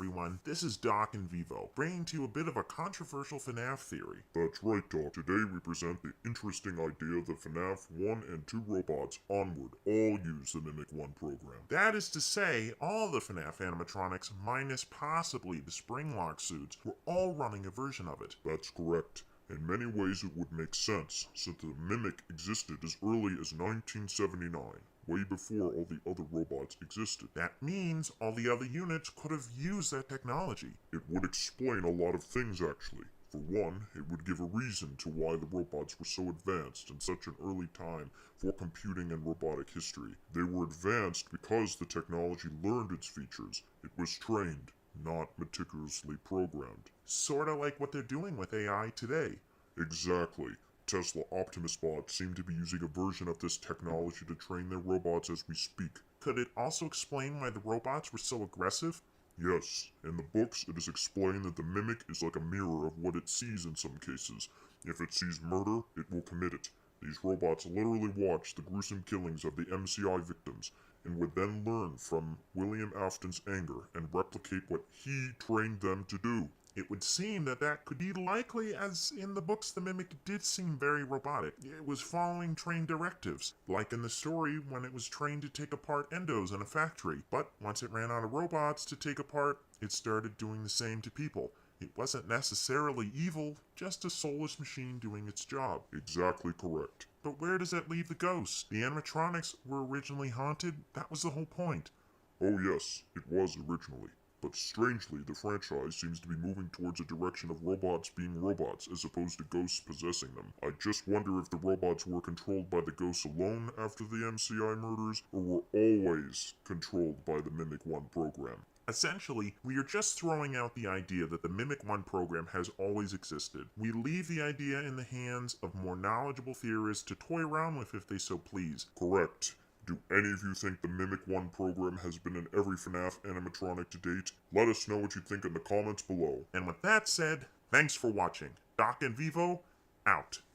everyone, this is Doc and Vivo, bringing to you a bit of a controversial FNAF theory. That's right, Doc. Today we present the interesting idea that FNAF 1 and 2 robots onward all use the Mimic 1 program. That is to say, all the FNAF animatronics, minus possibly the Springlock suits, were all running a version of it. That's correct. In many ways it would make sense, since the Mimic existed as early as 1979. Way before all the other robots existed. That means all the other units could have used that technology. It would explain a lot of things, actually. For one, it would give a reason to why the robots were so advanced in such an early time for computing and robotic history. They were advanced because the technology learned its features. It was trained, not meticulously programmed. Sorta like what they're doing with AI today. Exactly. Tesla Optimus bots seem to be using a version of this technology to train their robots as we speak. Could it also explain why the robots were so aggressive? Yes, in the books it is explained that the Mimic is like a mirror of what it sees in some cases. If it sees murder, it will commit it. These robots literally watch the gruesome killings of the MCI victims, and would then learn from William Afton's anger and replicate what he trained them to do. It would seem that that could be likely, as in the books the Mimic did seem very robotic. It was following trained directives, like in the story when it was trained to take apart endos in a factory. But once it ran out of robots to take apart, it started doing the same to people. It wasn't necessarily evil, just a soulless machine doing its job. Exactly correct. But where does that leave the ghosts? The animatronics were originally haunted? That was the whole point. Oh yes, it was originally. But strangely, the franchise seems to be moving towards a direction of robots being robots as opposed to ghosts possessing them. I just wonder if the robots were controlled by the ghosts alone after the MCI murders, or were always controlled by the Mimic 1 program. Essentially, we are just throwing out the idea that the Mimic 1 program has always existed. We leave the idea in the hands of more knowledgeable theorists to toy around with if they so please. Correct. Do any of you think the Mimic 1 program has been in every FNAF animatronic to date? Let us know what you think in the comments below. And with that said, thanks for watching. Doc and Vivo, out.